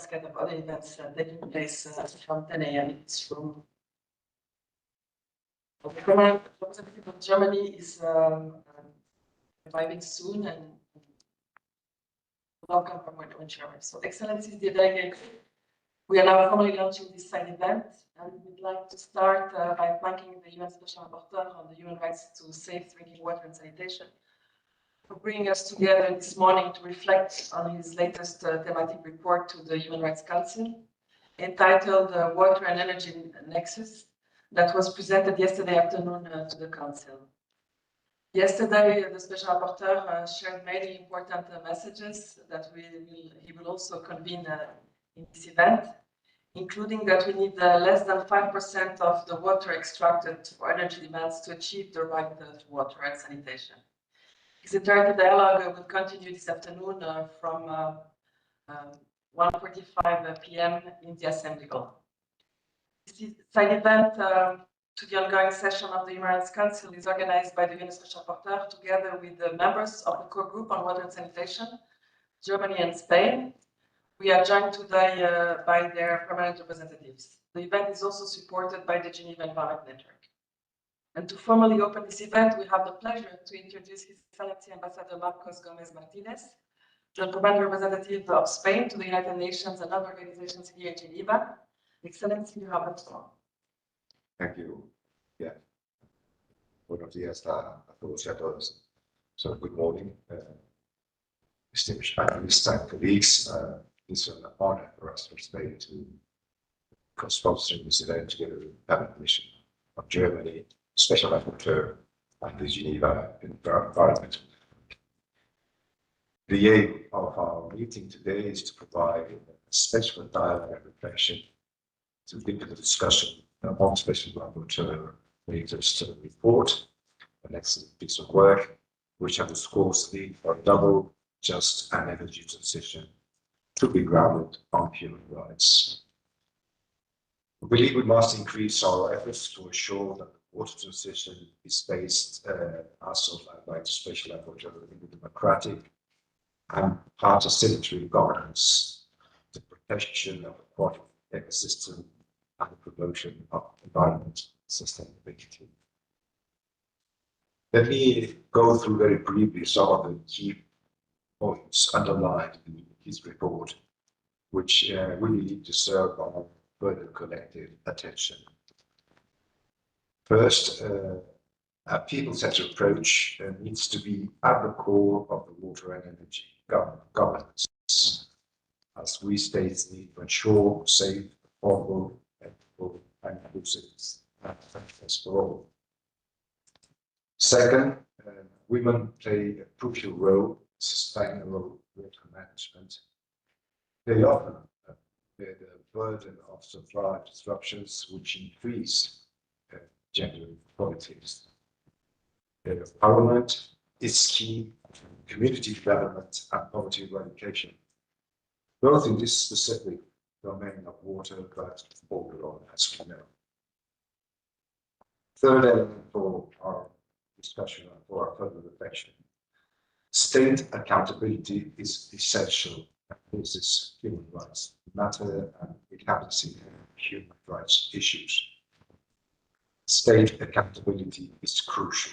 cascade of other events taking place from 10 a.m. in this room. The permanent representative of Germany is arriving soon, and welcome from my chairman. So, Excellencies, dear delegates, we are now formally launching this side event, and we'd like to start by thanking the UN Special Rapporteur on the human rights to safe drinking water and sanitation for bringing us together this morning to reflect on his latest thematic report to the Human Rights Council, entitled Water and Energy Nexus, that was presented yesterday afternoon to the Council. Yesterday, the Special Rapporteur shared many important messages that he will also convene in this event, including that we need less than 5% of the water extracted for energy demands to achieve the right to water and sanitation. His interactive dialogue will continue this afternoon from 1:45 p.m. in the Assembly Hall. This side event to the ongoing session of the Human Rights Council is organized by the UN Special Rapporteur together with the members of the core group on water and sanitation, Germany and Spain. We are joined today by their permanent representatives. The event is also supported by the Geneva Environment Network. And to formally open this event, we have the pleasure to introduce His Excellency Ambassador Marcos Gomez Martinez, the permanent representative of Spain to the United Nations and other organizations here in Geneva. Excellency, you have the floor. Thank you. Yeah. Buenos días a todos y a todas. So, good morning, distinguished panelists and colleagues. It's an honor for us for Spain to co-sponsor this event together with the Permanent Mission of Germany, Special Rapporteur, and the Geneva Environment Network. The aim of our meeting today is to provide a special dialogue and reflection to deepen the discussion on Special Rapporteur latest report, an excellent piece of work, which underscores the need for a double, just, and energy transition to be grounded on human rights. We believe we must increase our efforts to ensure that the water transition is based, as outlined by the Special Rapporteur, in democratic and participatory governance, the protection of the aquatic ecosystem, and the promotion of environmental sustainability. Let me go through very briefly some of the key points underlined in his report, which really deserve our further collective attention. First, a people-centered approach needs to be at the core of the water and energy governance, as we states need to ensure safe, affordable, equitable, and inclusive access for all. Second, women play a crucial role in sustainable water management. They often bear the burden of supply disruptions, which increase gender inequalities. Empowerment is key to community development and poverty eradication, both in this specific domain of water, but overall, as we know. Third element for our discussion and for our further reflection: state accountability is essential. This is human rights matter, and it happens in human rights issues. State accountability is crucial.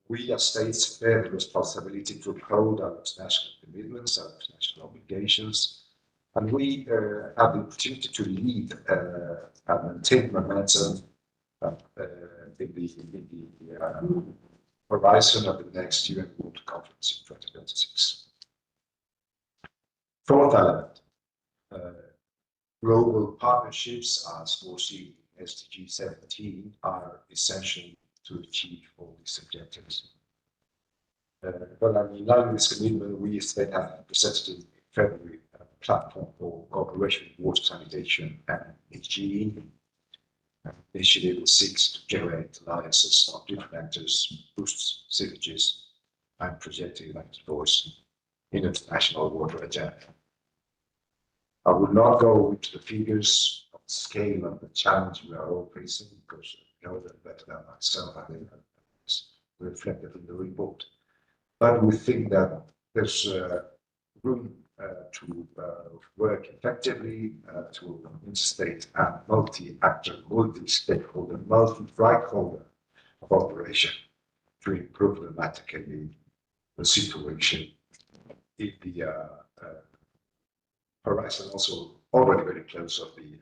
We as states bear the responsibility to uphold our international commitments, our international obligations, and we have the opportunity to lead and maintain momentum in the horizon of the next UN Water Conference in 2026. Fourth element, global partnerships as foreseen in SDG 17 are essential to achieve all these objectives. But in line with this commitment, we as Spain have presented in February a platform for cooperation with water sanitation and hygiene. Initiative seeks to generate alliances of different actors, boost synergies, and project a united voice in the international water agenda. I will not go into the figures of the scale of the challenge we are all facing, because you know that better than myself. I think it's reflected in the report. But we think that there's room to work effectively to interstate and multi-actor, multi-stakeholder, multi-stakeholder cooperation to improve dramatically the situation in the horizon, also already very close of the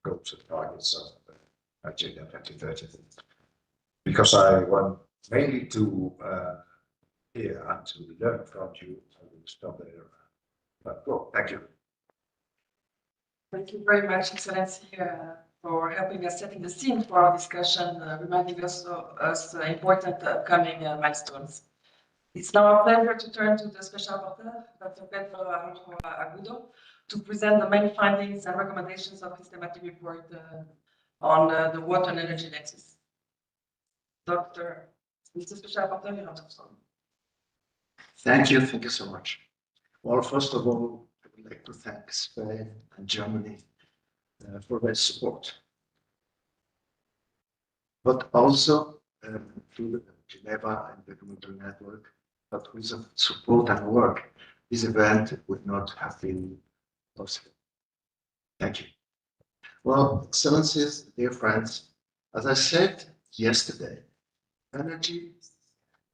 goals and targets of Agenda 2030. Because I want mainly to hear and to learn from you, I will stop there. But well, thank you. Thank you very much, Excellency, for helping us setting the scene for our discussion, reminding us of important upcoming milestones. It's now our pleasure to turn to the Special Rapporteur, Dr. Pedro Agudo, to present the main findings and recommendations of his thematic report on the Water and Energy Nexus. Mr. Special Rapporteur, you have the floor. Thank you so much. Well, first of all, I would like to thank Spain and Germany for their support, but also through the Geneva Environment Network, but with the support and work, this event would not have been possible. Thank you. Well, Excellencies, dear friends, as I said yesterday, energy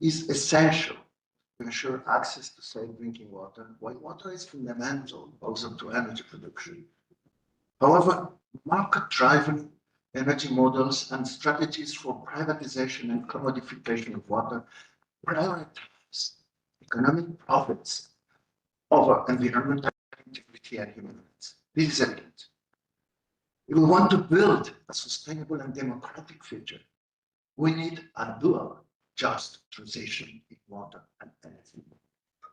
is essential to ensure access to safe drinking water, while water is fundamental also to energy production. However, market-driven energy models and strategies for privatization and commodification of water prioritize economic profits over environmental integrity and human rights. This is evident. If we want to build a sustainable and democratic future, we need a dual just transition in water and energy,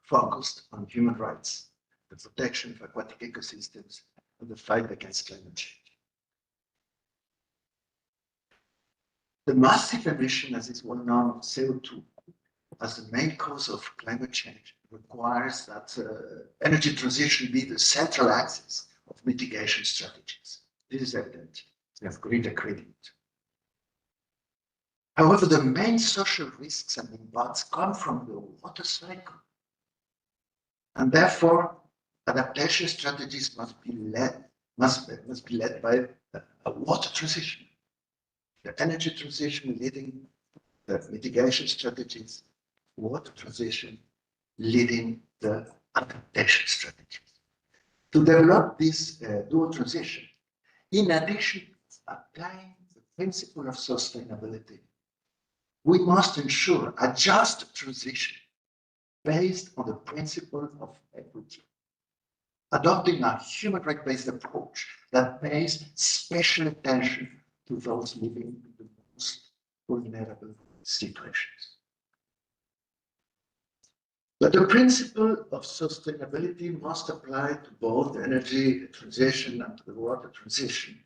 focused on human rights, the protection of aquatic ecosystems, and the fight against climate change. The massive emission, as is well known, of CO2 as the main cause of climate change requires that energy transition be the central axis of mitigation strategies. This is evident. We have great agreement. However, the main social risks and impacts come from the water cycle. And therefore, adaptation strategies must be led by a water transition. The energy transition leading the mitigation strategies, water transition leading the adaptation strategies. To develop this dual transition, in addition to applying the principle of sustainability, we must ensure a just transition based on the principle of equity, adopting a human rights-based approach that pays special attention to those living in the most vulnerable situations. But the principle of sustainability must apply to both the energy transition and to the water transition.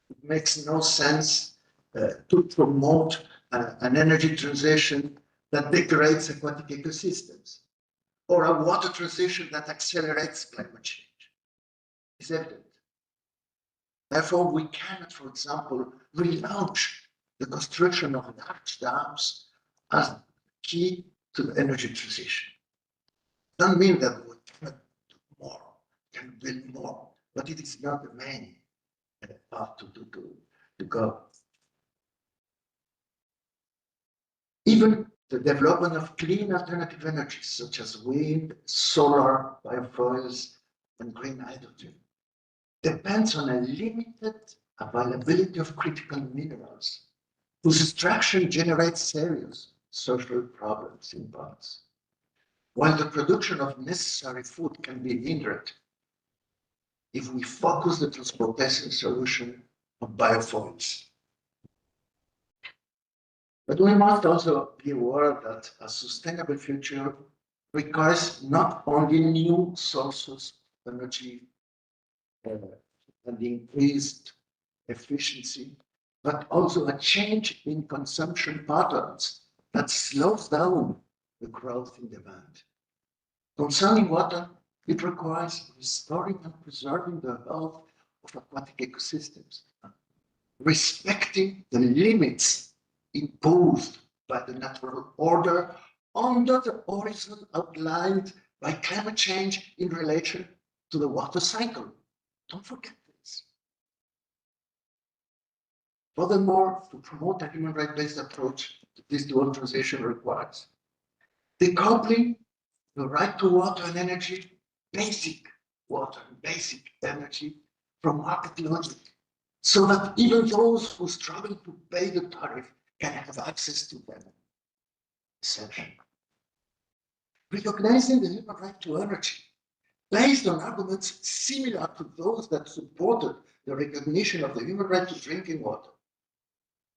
It makes no sense to promote an energy transition that degrades aquatic ecosystems, or a water transition that accelerates climate change. It's evident. Therefore, we cannot, for example, relaunch the construction of large dams as key to the energy transition. It doesn't mean that we cannot do more, can build more, but it is not the main path to go. Even the development of clean alternative energies, such as wind, solar, biofuels, and green hydrogen, depends on a limited availability of critical minerals, whose extraction generates serious social problems in parts, while the production of necessary food can be hindered if we focus the transportation solution on biofuels. But we must also be aware that a sustainable future requires not only new sources of energy and increased efficiency, but also a change in consumption patterns that slows down the growth in demand. Concerning water, it requires restoring and preserving the health of aquatic ecosystems, respecting the limits imposed by the natural order under the horizon outlined by climate change in relation to the water cycle. Don't forget this. Furthermore, to promote a human rights-based approach to this dual transition requires decoupling the right to water and energy, basic water and basic energy, from market logic, so that even those who struggle to pay the tariff can have access to them. Essential. Recognizing the human right to energy, based on arguments similar to those that supported the recognition of the human right to drinking water,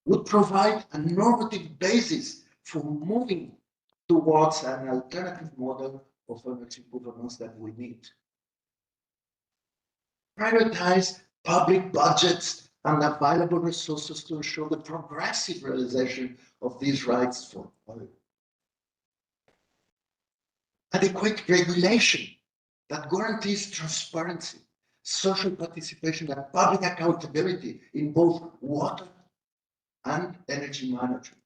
would provide a normative basis for moving towards an alternative model of energy governance that we need. Prioritize public budgets and available resources to ensure the progressive realization of these rights for all. Adequate regulation that guarantees transparency, social participation, and public accountability in both water and energy management.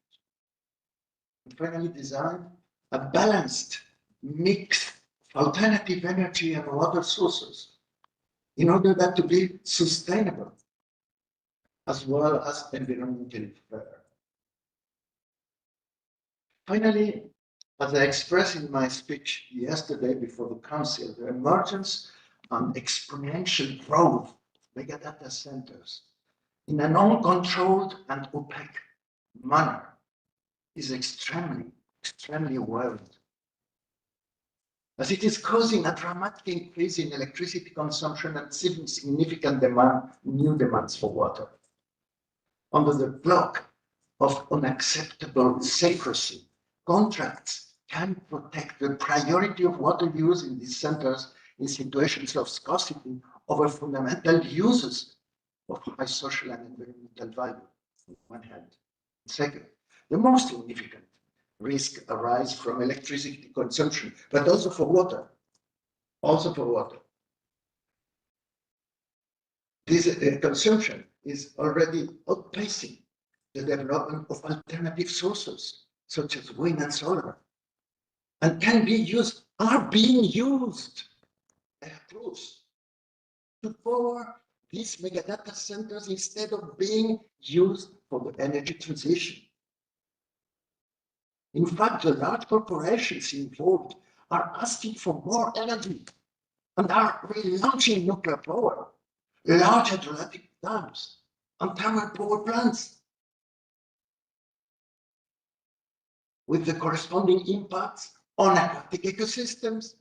And finally, design a balanced mix of alternative energy and water sources in order that to be sustainable as well as environmentally fair. Finally, as I expressed in my speech yesterday before the Council, the emergence and exponential growth of mega data centers in an uncontrolled and opaque manner is extremely worrying, as it is causing a dramatic increase in electricity consumption and significant new demands for water. Under the block of unacceptable secrecy, contracts can protect the priority of water use in these centers in situations of scarcity over fundamental uses of high social and environmental value, on one hand. Second, the most significant risk arise from electricity consumption, but also for water. This consumption is already outpacing the development of alternative sources, such as wind and solar, and are being used to power these mega data centers instead of being used for the energy transition. In fact, the large corporations involved are asking for more energy and are relaunching nuclear power, large hydroelectric dams, and thermal power plants, with the corresponding impacts on aquatic ecosystems,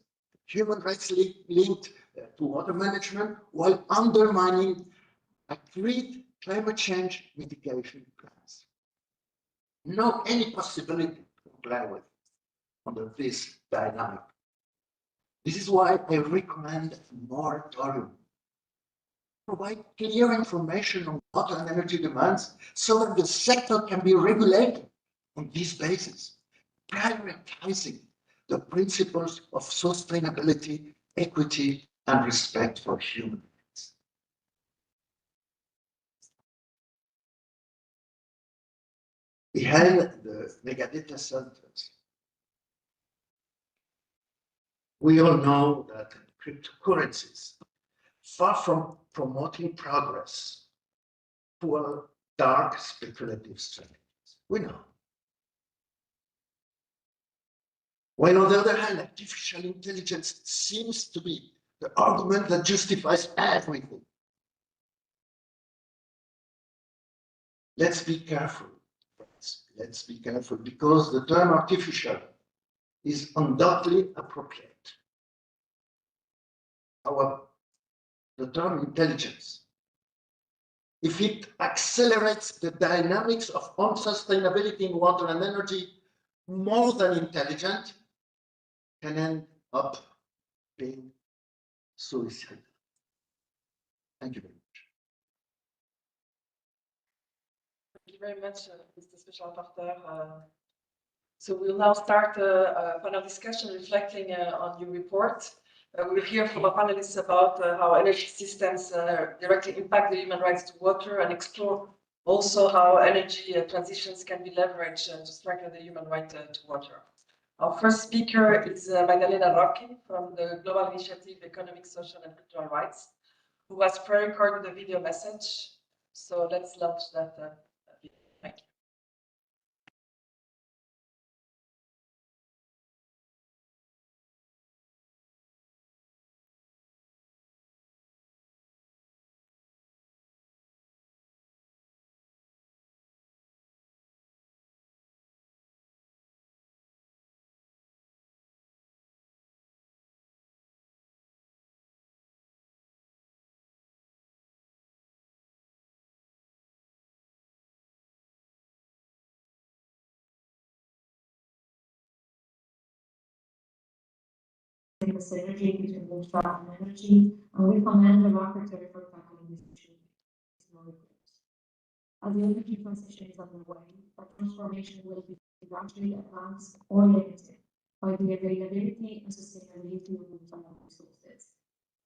human rights linked to water management, while undermining agreed climate change mitigation plans. No any possibility to comply with under this dynamic. This is why I recommend a moratorium. Provide clear information on water and energy demands so that the sector can be regulated on this basis, prioritizing the principles of sustainability, equity, and respect for human rights. Behind the mega data centers, we all know that cryptocurrencies, far from promoting progress, fuel dark speculative strategies. We know. While on the other hand, artificial intelligence seems to be the argument that justifies everything. Let's be careful, friends. Let's be careful, because the term artificial is undoubtedly appropriate. However, the term intelligence, if it accelerates the dynamics of unsustainability in water and energy more than intelligent, can end up being suicidal. Thank you very much. Thank you very much, Mr. Special Rapporteur. So we'll now start a panel discussion reflecting on your report. We'll hear from our panelists about how energy systems directly impact the human rights to water, and explore also how energy transitions can be leveraged to strengthen the human right to water. Our first speaker is Magdalena Roque from the Global Initiative Economic, Social and Cultural Rights, who has pre-recorded a video message. So let's launch that video. Thank you. The synergy between water and energy, and we commend the rapporteur for tackling this issue. As the energy transition is underway, the transformation will be gradually advanced or limited by the availability and sustainability of water resources.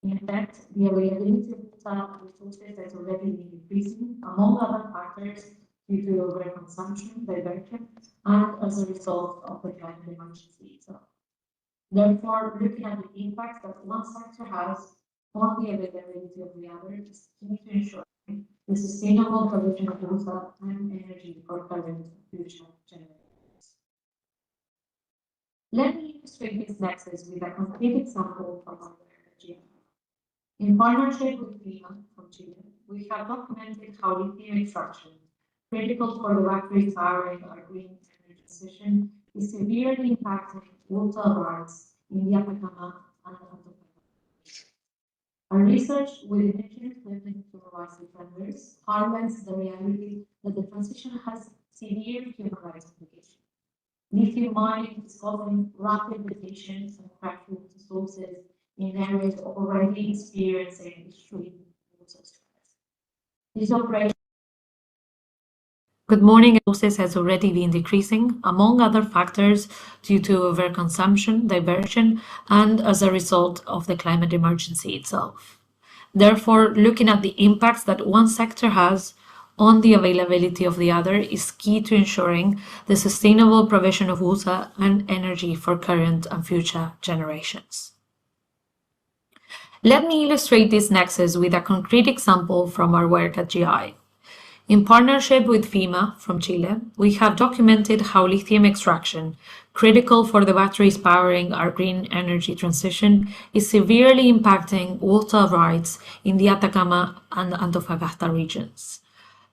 In fact, the availability of water resources has already been decreasing, among other factors, due to overconsumption, diversion, and as a result of the climate emergency itself. Therefore, looking at the impact that one sector has on the availability of the other is key to ensure the sustainable provision of water and energy for current and future generations. Let me illustrate this nexus with a concrete example from our energy. In partnership with FEMA from Chile, we have documented how lithium extraction, critical for the battery powering our green energy transition, is severely impacting water rights in the Atacama and Antofagasta. Our research with indigenous women human rights defenders highlights the reality that the transition has severe human rights implications. Lithium mining is causing rapid depletion of fresh water sources in areas already experiencing extreme water stress. This operation Good morning. Resources has already been decreasing, among other factors, due to overconsumption, diversion, and as a result of the climate emergency itself. Therefore, looking at the impacts that one sector has on the availability of the other is key to ensuring the sustainable provision of water and energy for current and future generations. Let me illustrate this nexus with a concrete example from our work at GI. In partnership with FEMA from Chile, we have documented how lithium extraction, critical for the batteries powering our green energy transition, is severely impacting water rights in the Atacama and Antofagasta regions.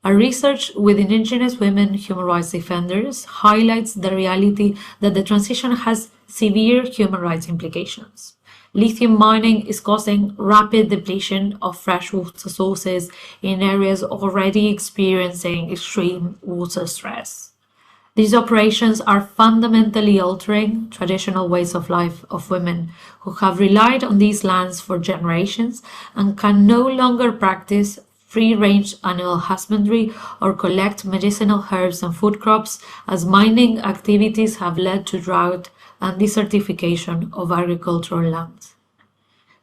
Our research with indigenous women human rights defenders highlights the reality that the transition has severe human rights implications. Lithium mining is causing rapid depletion of fresh water sources in areas already experiencing extreme water stress. These operations are fundamentally altering traditional ways of life of women who have relied on these lands for generations and can no longer practice free-range animal husbandry or collect medicinal herbs and food crops, as mining activities have led to drought and desertification of agricultural lands.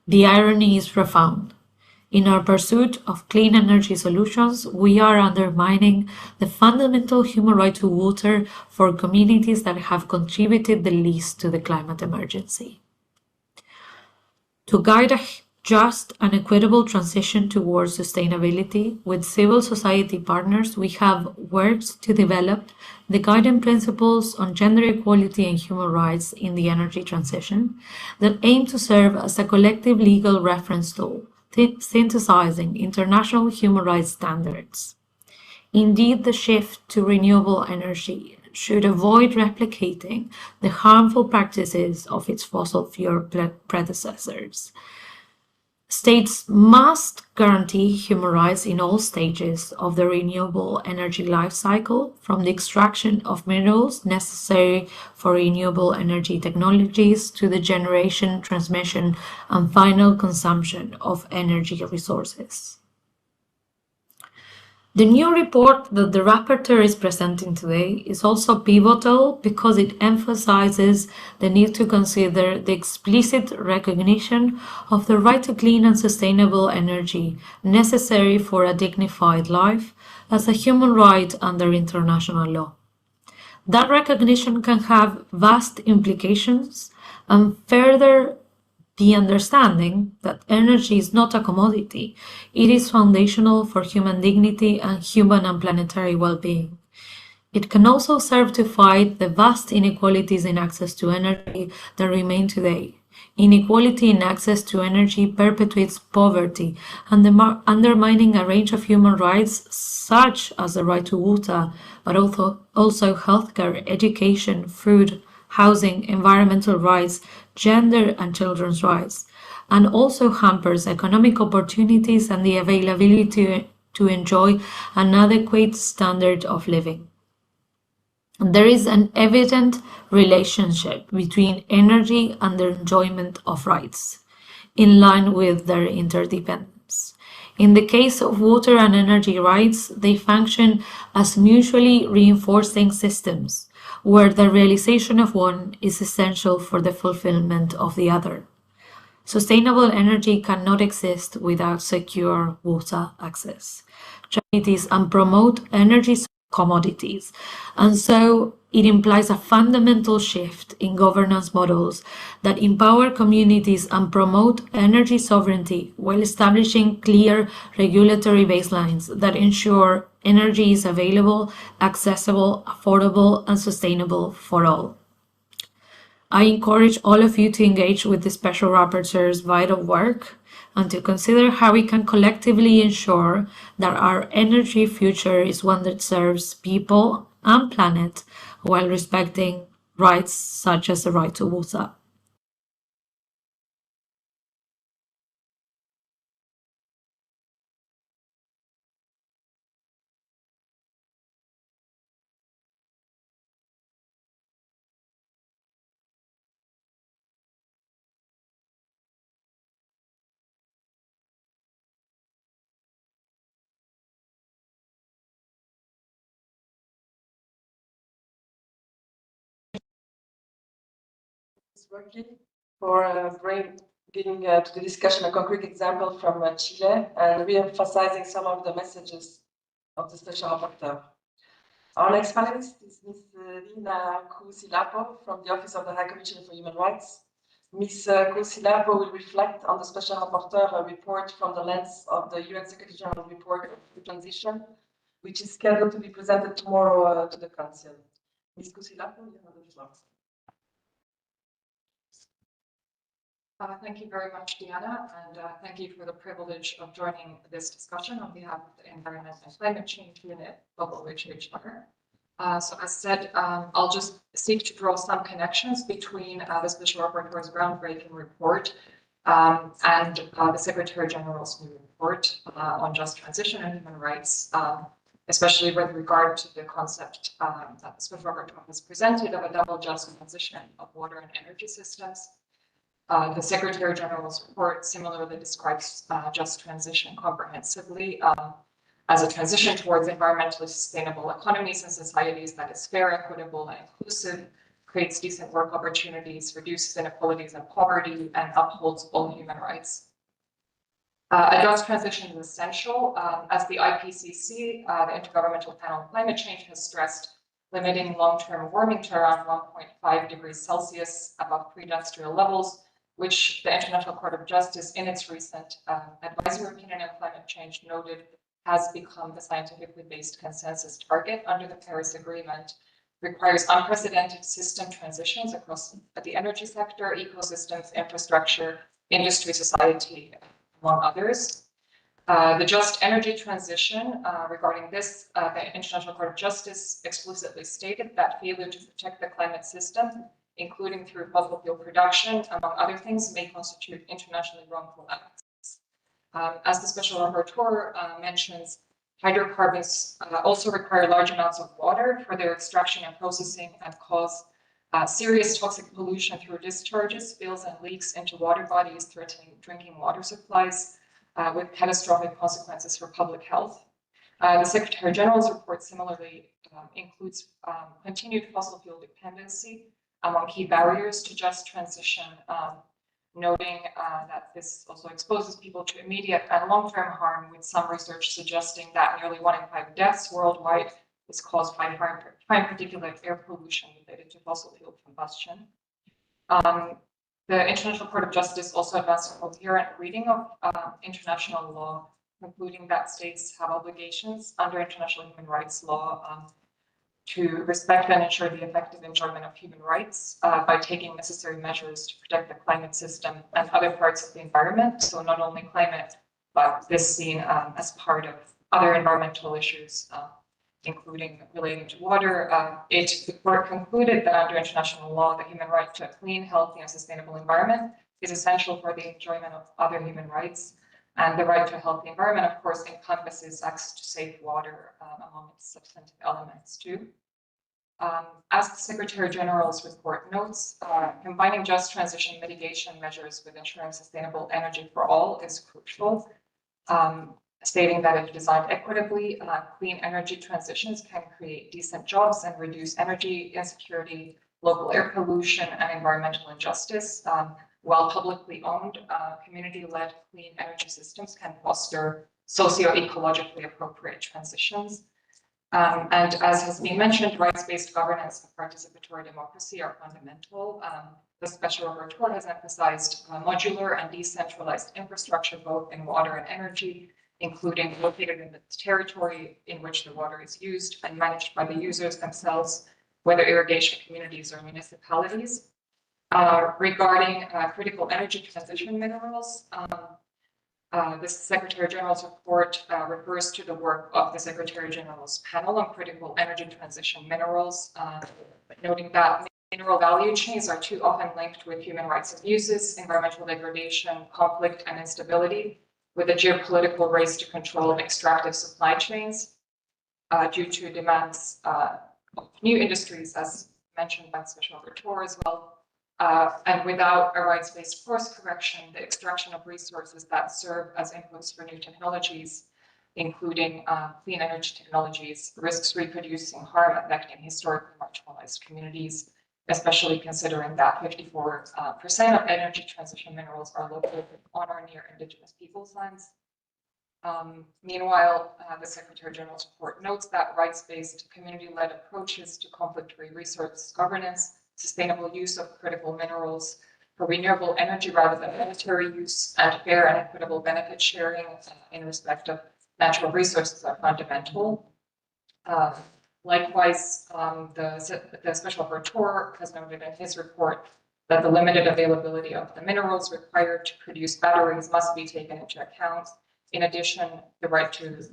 The irony is profound. In our pursuit of clean energy solutions, we are undermining the fundamental human right to water for communities that have contributed the least to the climate emergency. To guide a just and equitable transition towards sustainability, with civil society partners, we have worked to develop the guiding principles on gender equality and human rights in the energy transition that aim to serve as a collective legal reference tool, synthesizing international human rights standards. Indeed, the shift to renewable energy should avoid replicating the harmful practices of its fossil fuel predecessors. States must guarantee human rights in all stages of the renewable energy life cycle, from the extraction of minerals necessary for renewable energy technologies to the generation, transmission, and final consumption of energy resources. The new report that the rapporteur is presenting today is also pivotal because it emphasizes the need to consider the explicit recognition of the right to clean and sustainable energy necessary for a dignified life as a human right under international law. That recognition can have vast implications and further the understanding that energy is not a commodity. It is foundational for human dignity and human and planetary well-being. It can also serve to fight the vast inequalities in access to energy that remain today. Inequality in access to energy perpetuates poverty, undermining a range of human rights such as the right to water, but also healthcare, education, food, housing, environmental rights, gender and children's rights, and also hampers economic opportunities and the availability to enjoy an adequate standard of living. There is an evident relationship between energy and the enjoyment of rights, in line with their interdependence. In the case of water and energy rights, they function as mutually reinforcing systems, where the realization of one is essential for the fulfillment of the other. Sustainable energy cannot exist without secure water access. Communities and promote energy commodities, and so it implies a fundamental shift in governance models that empower communities and promote energy sovereignty while establishing clear regulatory baselines that ensure energy is available, accessible, affordable, and sustainable for all. I encourage all of you to engage with the Special Rapporteur's vital work and to consider how we can collectively ensure that our energy future is one that serves people and planet while respecting rights such as the right to water. Working for bringing to the discussion a concrete example from Chile and re-emphasizing some of the messages of the Special Rapporteur. Our next panelist is Ms. Lina Kusilapo from the Office of the High Commissioner for Human Rights. Ms. Kusilapo will reflect on the Special Rapporteur report from the lens of the UN Secretary General report on the transition, which is scheduled to be presented tomorrow to the Council. Ms. Kusilapo, you have the floor. Thank you very much, Diana, and thank you for the privilege of joining this discussion on behalf of the Environment and Climate Change Unit of OHHR. So as said, I'll just seek to draw some connections between the Special Rapporteur's groundbreaking report and the Secretary General's new report on just transition and human rights, especially with regard to the concept that the Special Rapporteur has presented of a double just transition of water and energy systems. The Secretary General's report similarly describes just transition comprehensively as a transition towards environmentally sustainable economies and societies that is fair, equitable, and inclusive, creates decent work opportunities, reduces inequalities and poverty, and upholds all human rights. A just transition is essential, as the IPCC, the Intergovernmental Panel on Climate Change, has stressed. Limiting long-term warming to around 1.5 degrees Celsius above pre-industrial levels, which the International Court of Justice, in its recent advisory opinion on climate change, noted has become the scientifically based consensus target under the Paris Agreement, requires unprecedented system transitions across the energy sector, ecosystems, infrastructure, industry, society, among others. The just energy transition, regarding this, the International Court of Justice explicitly stated that failure to protect the climate system, including through fossil fuel production, among other things, may constitute internationally wrongful acts. As the Special Rapporteur mentions, hydrocarbons also require large amounts of water for their extraction and processing and cause serious toxic pollution through discharges, spills, and leaks into water bodies, threatening drinking water supplies, with catastrophic consequences for public health. The Secretary General's report similarly includes continued fossil fuel dependency among key barriers to just transition, noting that this also exposes people to immediate and long-term harm, with some research suggesting that nearly 1 in 5 deaths worldwide is caused by fine particulate air pollution related to fossil fuel combustion. The International Court of Justice also advanced a coherent reading of international law, concluding that states have obligations under international human rights law to respect and ensure the effective enjoyment of human rights by taking necessary measures to protect the climate system and other parts of the environment. So not only climate, but this seen as part of other environmental issues, including relating to water. The court concluded that under international law, the human right to a clean, healthy, and sustainable environment is essential for the enjoyment of other human rights. And the right to a healthy environment, of course, encompasses access to safe water among its substantive elements too. As the Secretary General's report notes, combining just transition mitigation measures with ensuring sustainable energy for all is crucial, stating that if designed equitably, clean energy transitions can create decent jobs and reduce energy insecurity, local air pollution, and environmental injustice, while publicly owned, community-led clean energy systems can foster socio-ecologically appropriate transitions. And as has been mentioned, rights-based governance and participatory democracy are fundamental. The Special Rapporteur has emphasized modular and decentralized infrastructure, both in water and energy, including located in the territory in which the water is used and managed by the users themselves, whether irrigation communities or municipalities. Regarding critical energy transition minerals, the Secretary General's report refers to the work of the Secretary General's panel on critical energy transition minerals, noting that mineral value chains are too often linked with human rights abuses, environmental degradation, conflict, and instability, with a geopolitical race to control extractive supply chains due to demands of new industries, as mentioned by the Special Rapporteur as well. And without a rights-based course correction, the extraction of resources that serve as inputs for new technologies, including clean energy technologies, risks reproducing harm affecting historically marginalized communities, especially considering that 54% of energy transition minerals are located on or near indigenous peoples' lands. Meanwhile, the Secretary General's report notes that rights-based community-led approaches to conflict-free resource governance, sustainable use of critical minerals for renewable energy rather than military use, and fair and equitable benefit sharing in respect of natural resources are fundamental. Likewise, the Special Rapporteur has noted in his report that the limited availability of the minerals required to produce batteries must be taken into account. In addition, the right to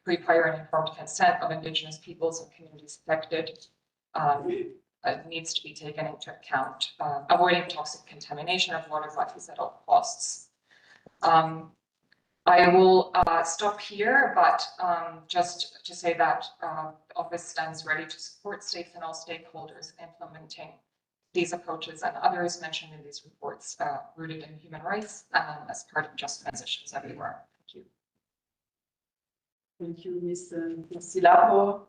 free, prior, and informed consent of Indigenous peoples and communities affected needs to be taken into account, avoiding toxic contamination of water bodies at all costs. I will stop here, but just to say that the office stands ready to support states and all stakeholders implementing these approaches and others mentioned in these reports rooted in human rights as part of just transitions everywhere. Thank you. Thank you, Ms. Silapo.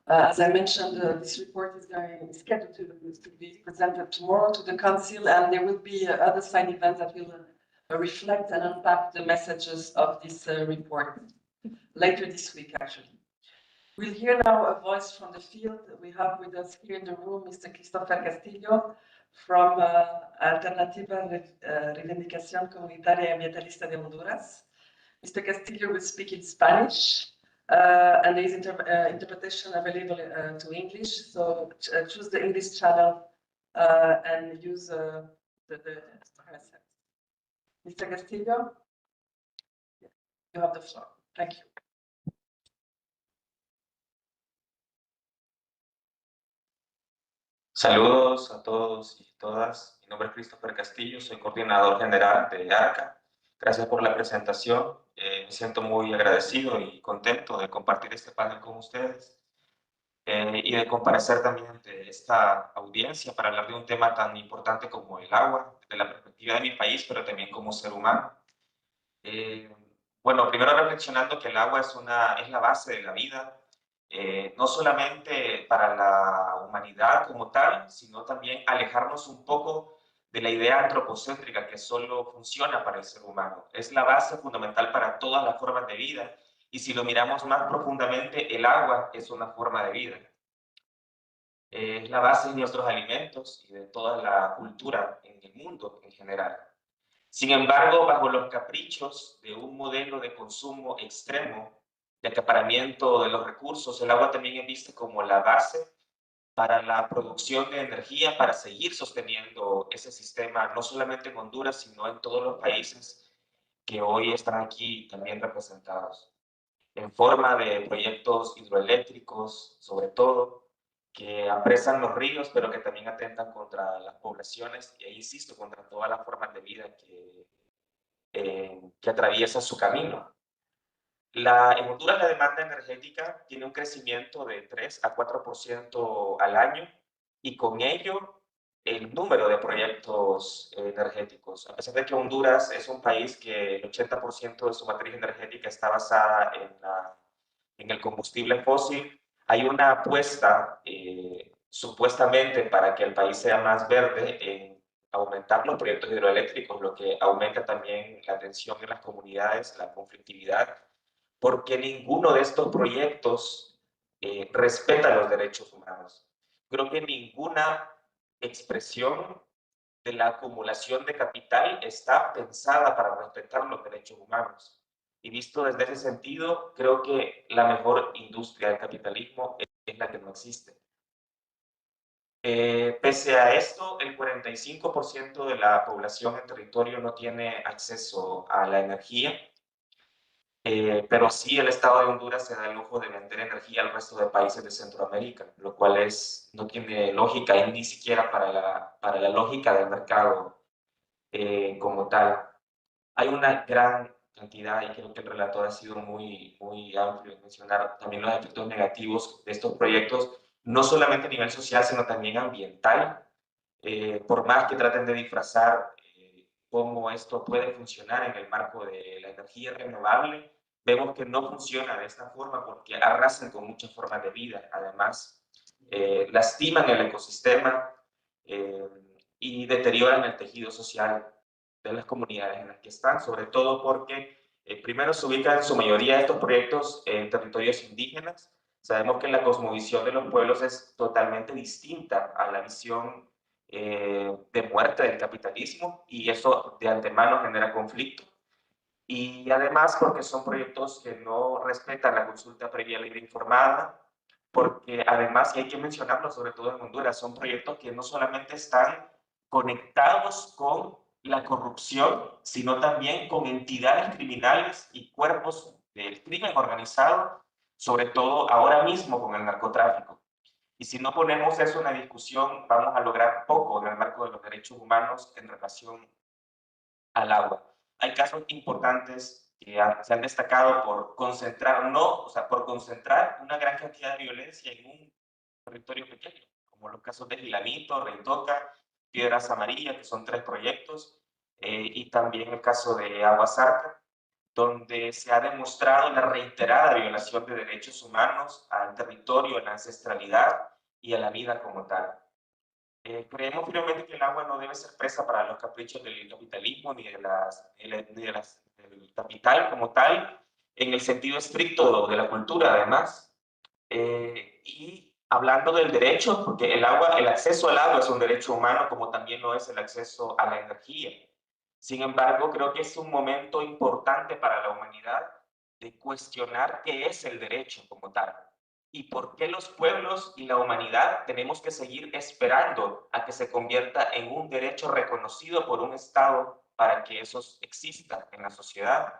As I mentioned, this report is scheduled to be presented tomorrow to the Council, and there will be other side events that will reflect and unpack the messages of this report later this week, actually. We'll hear now a voice from the field. We have with us here in the room Mr. Christopher Castillo from Alternativa Reivindicación Comunitaria y Ambientalista de Honduras. Mr. Castillo will speak in Spanish. And there is interpretation available to English, so choose the English channel and use the headset. Mr. Castillo, you have the floor. Thank you. Saludos a todos y todas. Mi nombre es Christopher Castillo, soy coordinador general de ARCA. Gracias por la presentación. Me siento muy agradecido y contento de compartir este panel con ustedes y de comparecer también ante esta audiencia para hablar de un tema tan importante como el agua, desde la perspectiva de mi país, pero también como ser humano. Bueno, primero reflexionando que el agua es la base de la vida, no solamente para la humanidad como tal, sino también alejarnos un poco de la idea antropocéntrica que solo funciona para el ser humano. Es la base fundamental para todas las formas de vida Y si lo miramos más profundamente, el agua es una forma de vida. Es la base de nuestros alimentos y de toda la cultura en el mundo en general. Sin embargo, bajo los caprichos de un modelo de consumo extremo, de acaparamiento de los recursos, el agua también es vista como la base para la producción de energía, para seguir sosteniendo ese sistema, no solamente en Honduras, sino en todos los países que hoy están aquí también representados, en forma de proyectos hidroeléctricos, sobre todo, que apresan los ríos, pero que también atentan contra las poblaciones, e insisto, contra todas las formas de vida que atraviesan su camino. En Honduras la demanda energética tiene un crecimiento de 3 a 4% al año y con ello el número de proyectos energéticos. A pesar de que Honduras es un país que el 80% de su matriz energética está basada en el combustible fósil, hay una apuesta supuestamente para que el país sea más verde en aumentar los proyectos hidroeléctricos, lo que aumenta también la tensión en las comunidades, la conflictividad, porque ninguno de estos proyectos respeta los derechos humanos. Creo que ninguna expresión de la acumulación de capital está pensada para respetar los derechos humanos. Y visto desde ese sentido, creo que la mejor industria del capitalismo es la que no existe. Pese a esto, el 45% de la población en territorio no tiene acceso a la energía. Pero sí el Estado de Honduras se da el lujo de vender energía al resto de países de Centroamérica, lo cual no tiene lógica y ni siquiera para la lógica del mercado como tal. Hay una gran cantidad, y creo que el relator ha sido muy amplio en mencionar también los efectos negativos de estos proyectos, no solamente a nivel social, sino también ambiental. Por más que traten de disfrazar cómo esto puede funcionar en el marco de la energía renovable, vemos que no funciona de esta forma porque arrasan con muchas formas de vida. Además, lastiman el ecosistema eh, y deterioran el tejido social de las comunidades en las que están, sobre todo porque primero se ubican en su mayoría estos proyectos en territorios indígenas. Sabemos que la cosmovisión de los pueblos es totalmente distinta a la visión de muerte del capitalismo y eso de antemano genera conflicto. Y además porque son proyectos que no respetan la consulta previa libre informada, porque además, y hay que mencionarlo sobre todo en Honduras, son proyectos que no solamente están conectados con la corrupción, sino también con entidades criminales y cuerpos del crimen organizado, sobre todo ahora mismo con el narcotráfico. Y si no ponemos eso en la discusión, vamos a lograr poco en el marco de los derechos humanos en relación al agua. Hay casos importantes que se han destacado por concentrar, por concentrar una gran cantidad de violencia en un territorio pequeño, como los casos de Gilanito, Reitoca, Piedras Amarillas, que son 3 proyectos, y también el caso de Aguasarca, donde se ha demostrado la reiterada violación de derechos humanos al territorio, a la ancestralidad y a la vida como tal. Creemos firmemente que el agua no debe ser presa para los caprichos del capitalismo ni del capital como tal, en el sentido estricto de la cultura, además. Y hablando del derecho, porque el acceso al agua es un derecho humano, como también lo es el acceso a la energía. Sin embargo, creo que es un momento importante para la humanidad de cuestionar qué es el derecho como tal y por qué los pueblos y la humanidad tenemos que seguir esperando a que se convierta en un derecho reconocido por un Estado para que eso exista en la sociedad.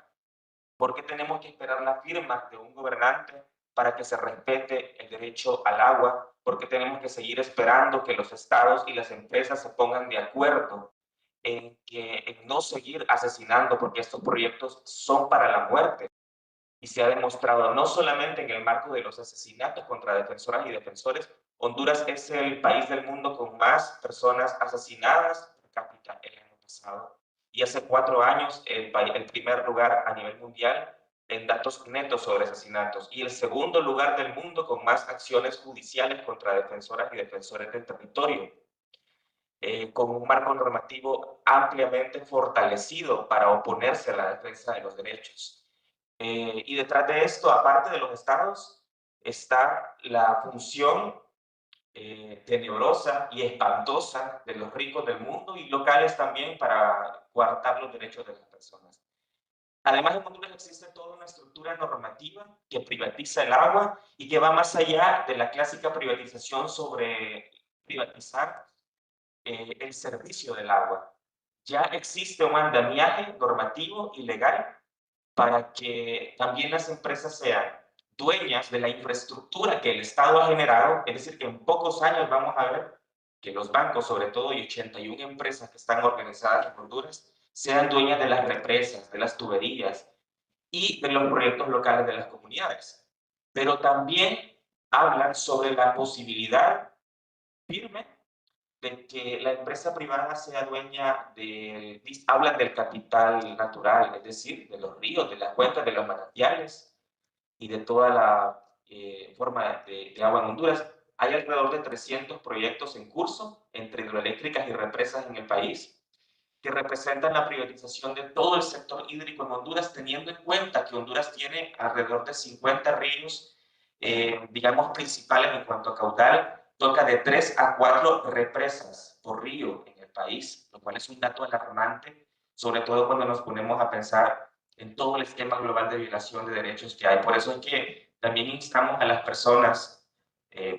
¿Por qué tenemos que esperar la firma de un gobernante para que se respete el derecho al agua? ¿Por qué tenemos que seguir esperando que los estados y las empresas se pongan de acuerdo en no seguir asesinando? Porque estos proyectos son para la muerte. Y se ha demostrado no solamente en el marco de los asesinatos contra defensoras y defensores, Honduras es el país del mundo con más personas asesinadas per cápita el año pasado. Y hace 4 años el primer lugar a nivel mundial en datos netos sobre asesinatos y el segundo lugar del mundo con más acciones judiciales contra defensoras y defensores del territorio, con un marco normativo ampliamente fortalecido para oponerse a la defensa de los derechos. Y detrás de esto, aparte de los estados, está la función tenebrosa y espantosa de los ricos del mundo y locales también para coartar los derechos de las personas. Además, en Honduras existe toda una estructura normativa que privatiza el agua y que va más allá de la clásica privatización sobre privatizar el servicio del agua. Ya existe un andamiaje normativo y legal para que también las empresas sean dueñas de la infraestructura que el Estado ha generado, es decir, que en pocos años vamos a ver que los bancos, sobre todo, y 81 empresas que están organizadas en Honduras, sean dueñas de las represas, de las tuberías y de los proyectos locales de las comunidades. Pero también hablan sobre la posibilidad firme de que la empresa privada sea dueña del, hablan del capital natural, es decir, de los ríos, de las cuencas, de los manantiales y de toda la forma de agua en Honduras. Hay alrededor de 300 proyectos en curso entre hidroeléctricas y represas en el país que representan la privatización de todo el sector hídrico en Honduras, teniendo en cuenta que Honduras tiene alrededor de 50 ríos, digamos, principales en cuanto a caudal, toca de 3 a 4 represas por río en el país, lo cual es un dato alarmante, sobre todo cuando nos ponemos a pensar en todo el esquema global de violación de derechos que hay. Por eso es que también instamos a las personas,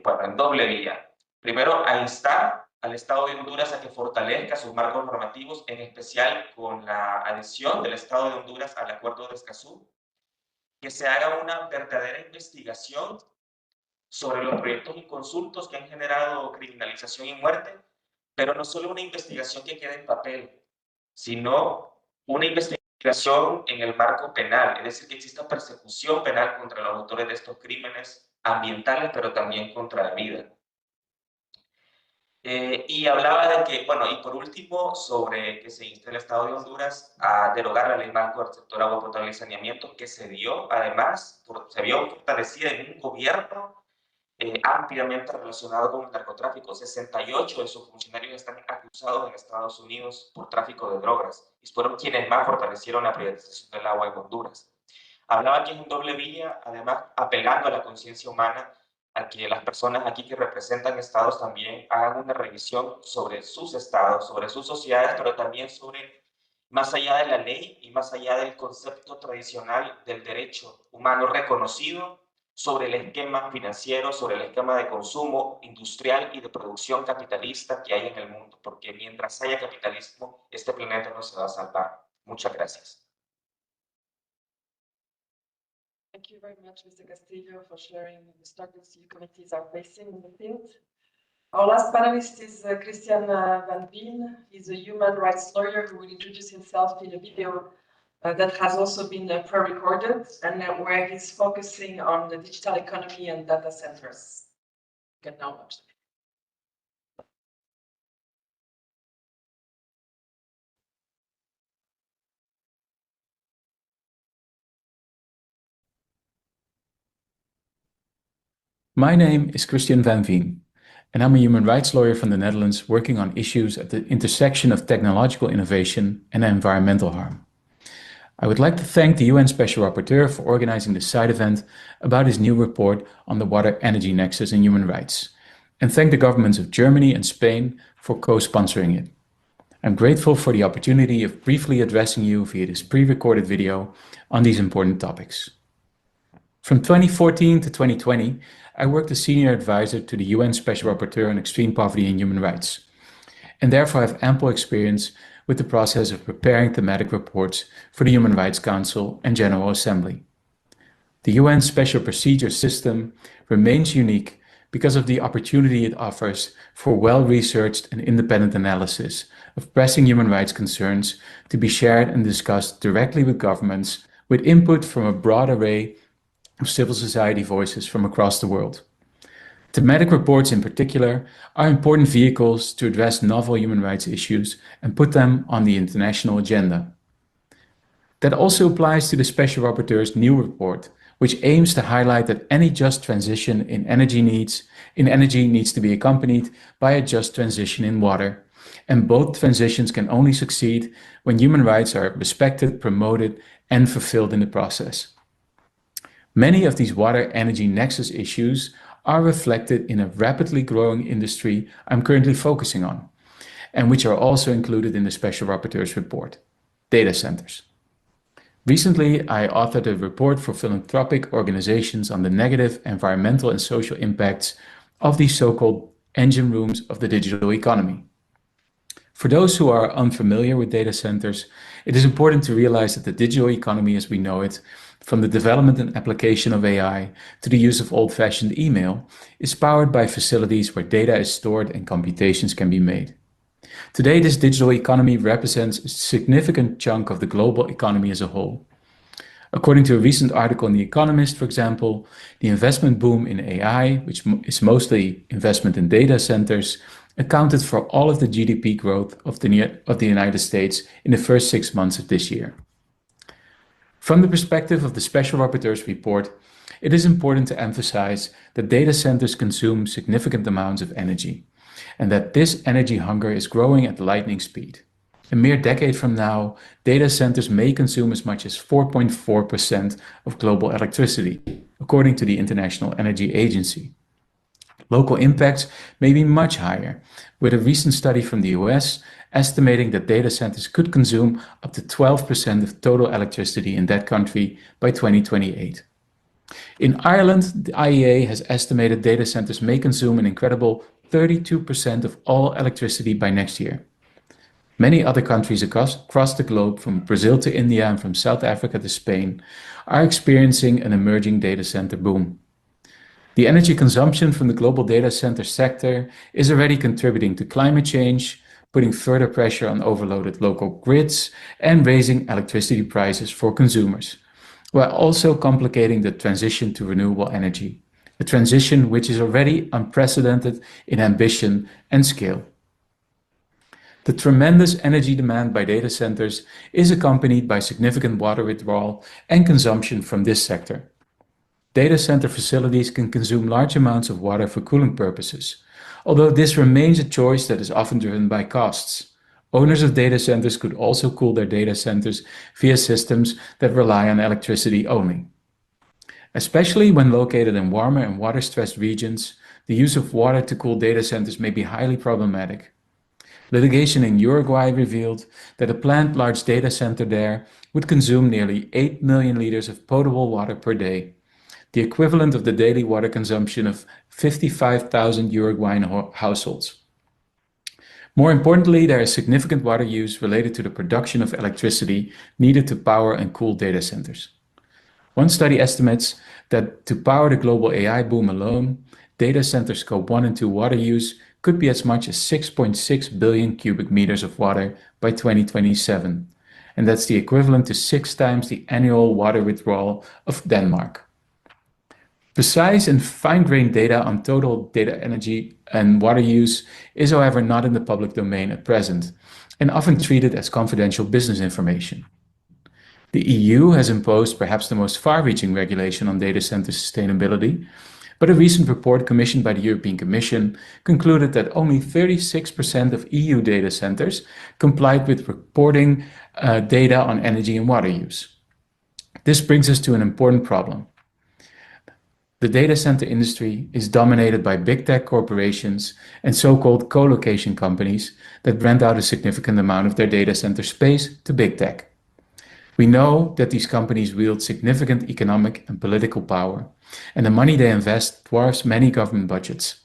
bueno, en doble vía. Primero, a instar al Estado de Honduras a que fortalezca sus marcos normativos, en especial con la adhesión del Estado de Honduras al Acuerdo de Escazú, que se haga una verdadera investigación sobre los proyectos inconsultos que han generado criminalización y muerte, pero no solo una investigación que quede en papel, sino una investigación en el marco penal, es decir, que exista persecución penal contra los autores de estos crímenes ambientales, pero también contra la vida. Y hablaba de que, bueno, y por último, sobre que se inste el Estado de Honduras a derogar la ley marco del sector agua potable y saneamiento, que se dio, además, se vio fortalecida en un gobierno ampliamente relacionado con el narcotráfico. 68 de sus funcionarios están acusados en Estados Unidos por tráfico de drogas y fueron quienes más fortalecieron la privatización del agua en Honduras. Hablaba que es un doble vía, además apelando a la conciencia humana, a que las personas aquí que representan estados también hagan una revisión sobre sus estados, sobre sus sociedades, pero también sobre más allá de la ley y más allá del concepto tradicional del derecho humano reconocido, sobre el esquema financiero, sobre el esquema de consumo industrial y de producción capitalista que hay en el mundo, porque mientras haya capitalismo, este planeta no se va a salvar. Muchas gracias. Thank you very much, Mr. Castillo, for sharing the struggles you committees are facing in the field. Our last panelist is Christian Van Veen. He's a human rights lawyer who will introduce himself in a video that has also been pre-recorded and where he's focusing on the digital economy and data centers. You can now watch it. My name is Christian Van Veen, and I'm a human rights lawyer from the Netherlands working on issues at the intersection of technological innovation and environmental harm. I would like to thank the UN Special Rapporteur for organizing this side event about his new report on the Water Energy Nexus and human rights, and thank the governments of Germany and Spain for co-sponsoring it. I'm grateful for the opportunity of briefly addressing you via this pre-recorded video on these important topics. From 2014 to 2020, I worked as senior advisor to the UN Special Rapporteur on Extreme Poverty and Human Rights, and therefore have ample experience with the process of preparing thematic reports for the Human Rights Council and General Assembly. The UN Special Procedure System remains unique because of the opportunity it offers for well-researched and independent analysis of pressing human rights concerns to be shared and discussed directly with governments, with input from a broad array of civil society voices from across the world. Thematic reports in particular are important vehicles to address novel human rights issues and put them on the international agenda. That also applies to the Special Rapporteur's new report, which aims to highlight that any just transition in energy needs to be accompanied by a just transition in water, and both transitions can only succeed when human rights are respected, promoted, and fulfilled in the process. Many of these water energy nexus issues are reflected in a rapidly growing industry I'm currently focusing on, and which are also included in the Special Rapporteur's report: data centers. Recently, I authored a report for philanthropic organizations on the negative environmental and social impacts of these so-called engine rooms of the digital economy. For those who are unfamiliar with data centers, it is important to realize that the digital economy as we know it, from the development and application of AI to the use of old-fashioned email, is powered by facilities where data is stored and computations can be made. Today, this digital economy represents a significant chunk of the global economy as a whole. According to a recent article in The Economist, for example, the investment boom in AI, which is mostly investment in data centers, accounted for all of the GDP growth of the United States in the first 6 months of this year. From the perspective of the Special Rapporteur's report, it is important to emphasize that data centers consume significant amounts of energy, and that this energy hunger is growing at lightning speed. A mere decade from now, data centers may consume as much as 4.4% of global electricity, according to the International Energy Agency. Local impacts may be much higher, with a recent study from the US estimating that data centers could consume up to 12% of total electricity in that country by 2028. In Ireland, the IEA has estimated data centers may consume an incredible 32% of all electricity by next year. Many other countries across the globe, from Brazil to India and from South Africa to Spain, are experiencing an emerging data center boom. The energy consumption from the global data center sector is already contributing to climate change, putting further pressure on overloaded local grids, and raising electricity prices for consumers, while also complicating the transition to renewable energy, a transition which is already unprecedented in ambition and scale. The tremendous energy demand by data centers is accompanied by significant water withdrawal and consumption from this sector. Data center facilities can consume large amounts of water for cooling purposes, although this remains a choice that is often driven by costs. Owners of data centers could also cool their data centers via systems that rely on electricity only. Especially when located in warmer and water-stressed regions, the use of water to cool data centers may be highly problematic. Litigation in Uruguay revealed that a planned large data center there would consume nearly 8 million liters of potable water per day, the equivalent of the daily water consumption of 55,000 Uruguayan households. More importantly, there is significant water use related to the production of electricity needed to power and cool data centers. One study estimates that to power the global AI boom alone, data center scope 1 and 2 water use could be as much as 6.6 billion cubic meters of water by 2027, and that's the equivalent to 6 times the annual water withdrawal of Denmark. Precise and fine-grained data on total data energy and water use is, however, not in the public domain at present, and often treated as confidential business information. The EU has imposed perhaps the most far-reaching regulation on data center sustainability, but a recent report commissioned by the European Commission concluded that only 36% of EU data centers complied with reporting data on energy and water use. This brings us to an important problem. The data center industry is dominated by big tech corporations and so-called co-location companies that rent out a significant amount of their data center space to big tech. We know that these companies wield significant economic and political power, and the money they invest dwarfs many government budgets.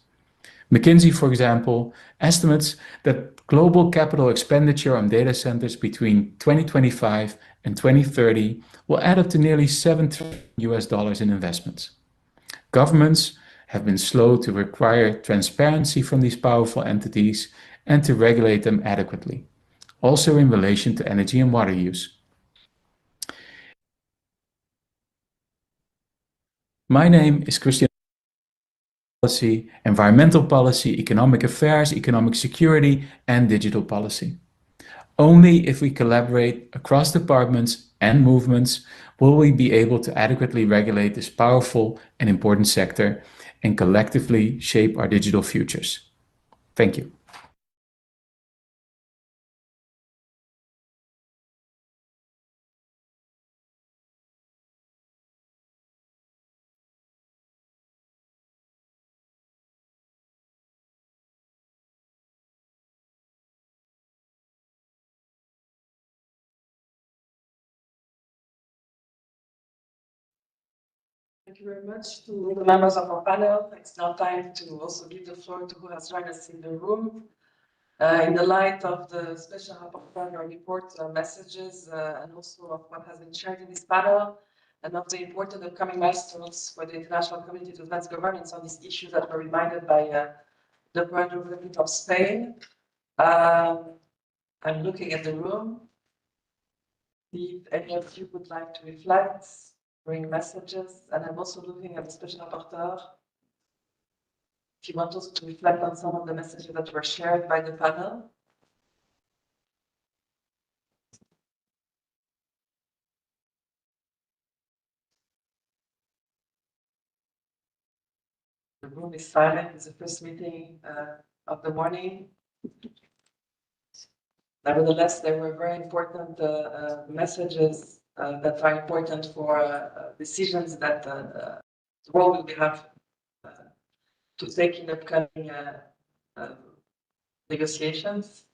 McKinsey, for example, estimates that global capital expenditure on data centers between 2025 and 2030 will add up to nearly $7 trillion in investments. Governments have been slow to require transparency from these powerful entities and to regulate them adequately, also in relation to energy and water use. My name is Christian. Policy, environmental policy, economic affairs, economic security, and digital policy. Only if we collaborate across departments and movements will we be able to adequately regulate this powerful and important sector and collectively shape our digital futures. Thank you. Thank you very much to the members of our panel. It's now time to also give the floor to who has joined us in the room. In the light of the Special Rapporteur report messages and also of what has been shared in this panel, and of the important upcoming milestones for the international community to advance governance on these issues that were reminded by the President of Spain. I'm looking at the room. If any of you would like to reflect, bring messages, and I'm also looking at the Special Rapporteur. If you want also to reflect on some of the messages that were shared by the panel. The room is silent. It's the first meeting of the morning. Nevertheless, there were very important messages that are important for decisions that the world will have to take in upcoming negotiations.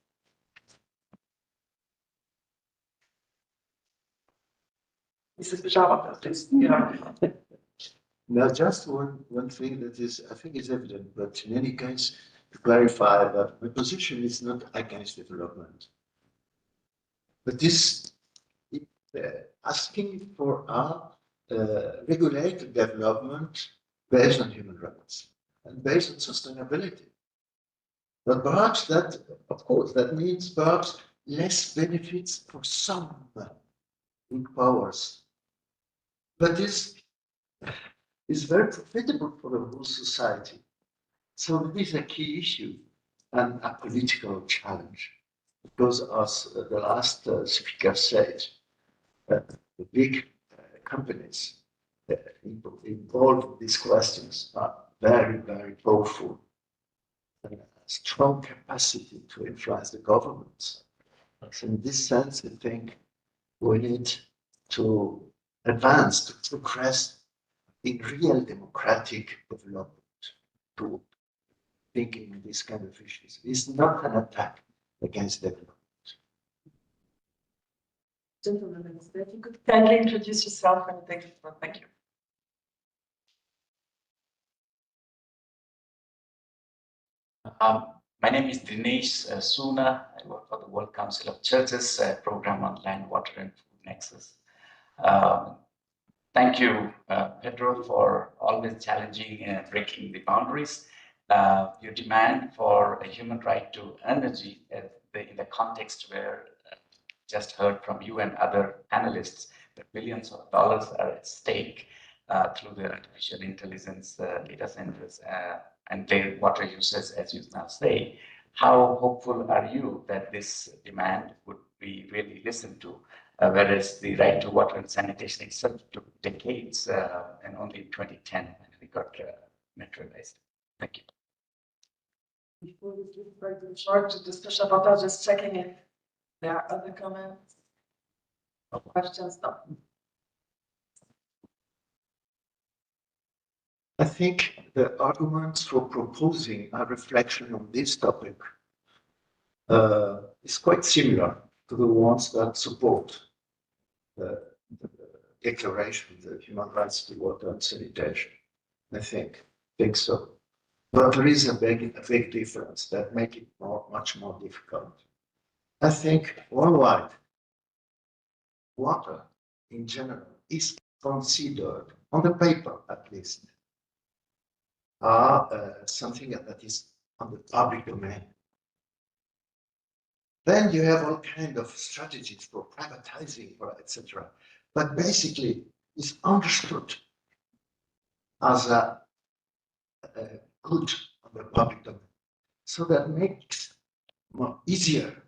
Mrs. Bijama, please. Now, just one thing that is, I think is evident, but in any case, to clarify that my position is not against development, but this asking for a regulated development based on human rights and based on sustainability. But perhaps that, of course, that means perhaps less benefits for some big powers. But this is very profitable for the whole society. So this is a key issue and a political challenge. Because as the last speaker said, the big companies involved in these questions are very, very powerful and strong capacity to influence the governments. So in this sense, I think we need to advance, to progress in real democratic development, to thinking in these kind of issues. It's not an attack against development. Gentlemen, if you could kindly introduce yourself and take the floor. Thank you. My name is Dinesh Suna. I work for the World Council of Churches program on Land, Water and Food Nexus. Thank you, Pedro, for always challenging and breaking the boundaries. Your demand for a human right to energy in the context where just heard from you and other panelists that billions of dollars are at stake through the artificial intelligence data centers and their water users, as you now say. How hopeful are you that this demand would be really listened to? Whereas the right to water and sanitation itself took decades and only in 2010 when we got materialized. Thank you. Before we give back the floor to the Special Rapporteur, just checking if there are other comments or questions. No. I think the arguments for proposing a reflection on this topic is quite similar to the ones that support the declaration, the human rights to water and sanitation. I think so. But there is a big difference that makes it much more difficult. I think worldwide, water in general is considered, on the paper at least, something that is on the public domain. Then you have all kinds of strategies for privatizing, etc. But basically, it's understood as a good on the public domain. So that makes it easier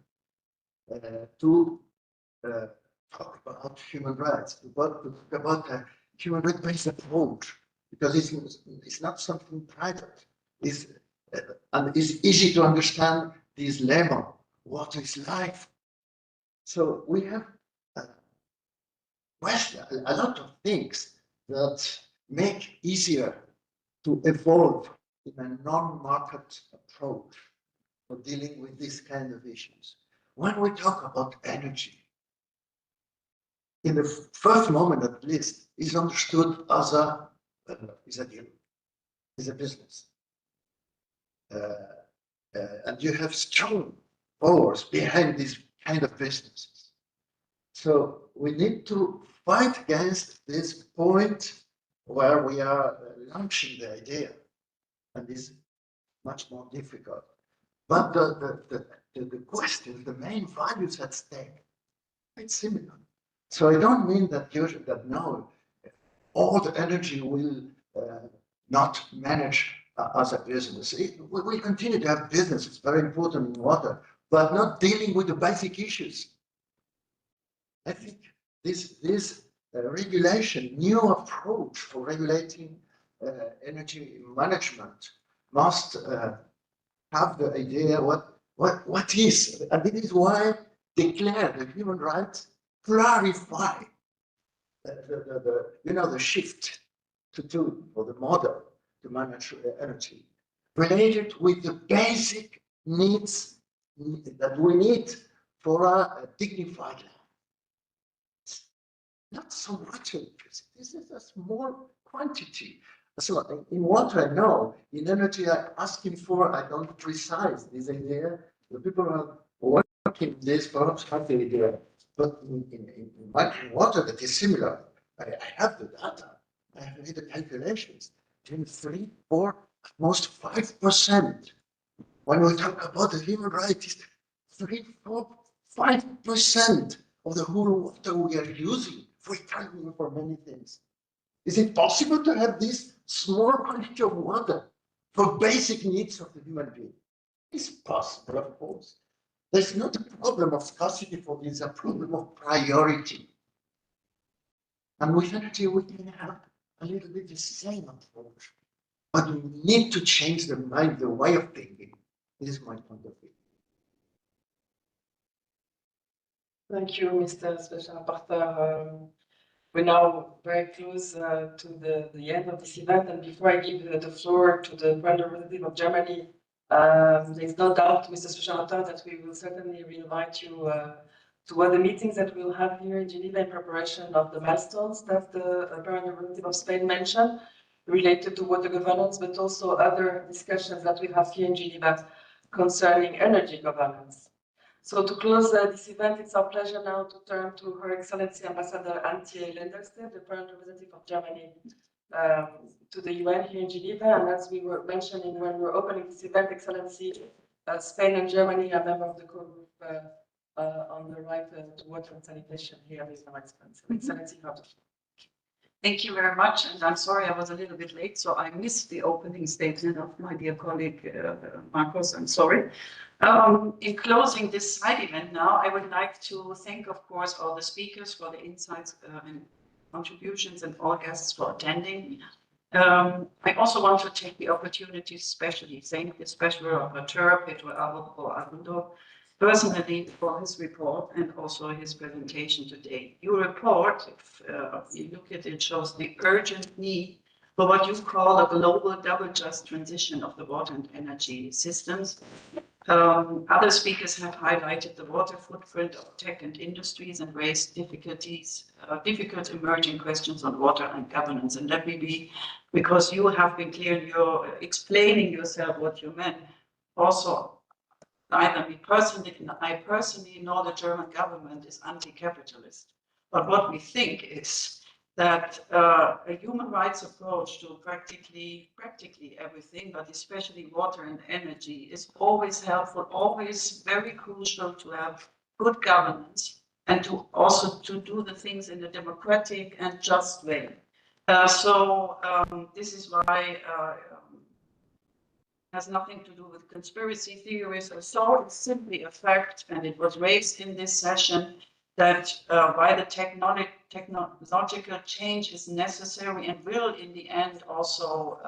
to talk about human rights, to talk about a human rights-based approach, because it's not something private. And it's easy to understand this lemma. Water is life. So we have a lot of things that make easier to evolve in a non-market approach for dealing with these kind of issues. When we talk about energy, in the first moment at least, is understood as a is a deal, is a business. And you have strong powers behind these kind of businesses. So we need to fight against this point where we are launching the idea, and it's much more difficult. But the question, the main values at stake, it's similar. So I don't mean that now all the energy will not manage as a business. We will continue to have business. It's very important in water, but not dealing with the basic issues. I think this regulation, new approach for regulating energy management must have the idea what is, and this is why declare the human rights, clarify the shift to do for the model to manage energy related with the basic needs that we need for a dignified life. Not so much electricity. This is a small quantity. So in water, I know. In energy, I'm asking for, I don't precise this idea. The people are working this, perhaps have the idea. But in water, that is similar. I have the data. I have made the calculations. Between 3, 4, at most 5%. When we talk about the human rights, 3, 4, 5% of the whole water we are using for many things. Is it possible to have this small quantity of water for basic needs of the human being? It's possible, of course. There's not a problem of scarcity for this, it's a problem of priority. And with energy, we can have a little bit the same approach. But we need to change the mind, the way of thinking. This is my point of view. Thank you, Mr. Special Rapporteur. We're now very close to the end of this event, and before I give the floor to the Grand Representative of Germany, there's no doubt, Mr. Special Rapporteur, that we will certainly invite you to other meetings that we'll have here in Geneva in preparation of the milestones that the Grand Representative of Spain mentioned, related to water governance, but also other discussions that we have here in Geneva concerning energy governance. So to close this event, it's our pleasure now to turn to Her Excellency Ambassador Antje Lenderstedt, the Foreign Representative of Germany to the UN here in Geneva. And as we were mentioning when we were opening this event, Excellency, Spain and Germany are members of the core group on the right to water and sanitation here in the Excellency. Excellency, you have the floor. Thank you very much, and I'm sorry I was a little bit late, so I missed the opening statement of my dear colleague Marcos. I'm sorry. In closing this side event now, I would like to thank, of course, all the speakers for the insights and contributions and all guests for attending. I also want to take the opportunity, especially thank the Special Rapporteur, Pedro Arrondo, personally for his report and also his presentation today. Your report, if you look at it, shows the urgent need for what you call a global double just transition of the water and energy systems. Other speakers have highlighted the water footprint of tech and industries and raised difficult emerging questions on water and governance. And let me be, because you have been clear in your explaining yourself what you meant, also neither I personally nor the German government is anti-capitalist. But what we think is that a human rights approach to practically everything, but especially water and energy, is always helpful, always very crucial to have good governance and to also to do the things in a democratic and just way. This is why has nothing to do with conspiracy theories or so. It's simply a fact, and it was raised in this session, that while the technological change is necessary and will in the end also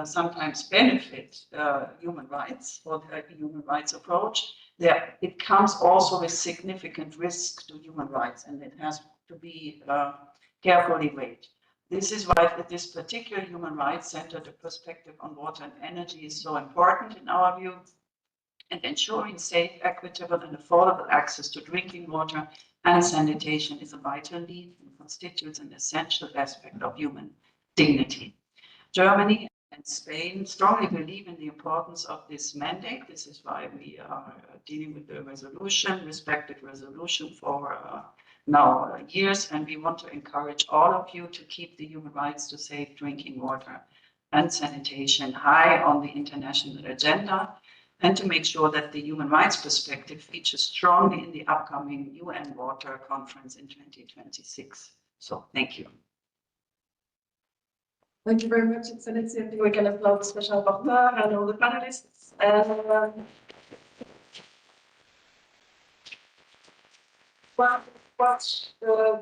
sometimes benefit human rights or the human rights approach, it comes also with significant risk to human rights, and it has to be carefully weighed. This is why this particular human rights-centered perspective on water and energy is so important in our view, and ensuring safe, equitable, and affordable access to drinking water and sanitation is a vital need and constitutes an essential aspect of human dignity. Germany and Spain strongly believe in the importance of this mandate. This is why we are dealing with the resolution, respected resolution for now years, and we want to encourage all of you to keep the human rights to safe drinking water and sanitation high on the international agenda, and to make sure that the human rights perspective features strongly in the upcoming UN Water Conference in 2026. So thank you. Thank you very much, Excellency. I think we can applaud the Special Rapporteur and all the panelists.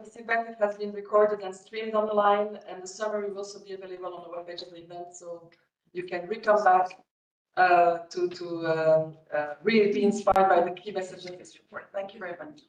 This event has been recorded and streamed on the line, and the summary will also be available on the webpage of the event, so you can come back to really be inspired by the key messages of this report. Thank you very much.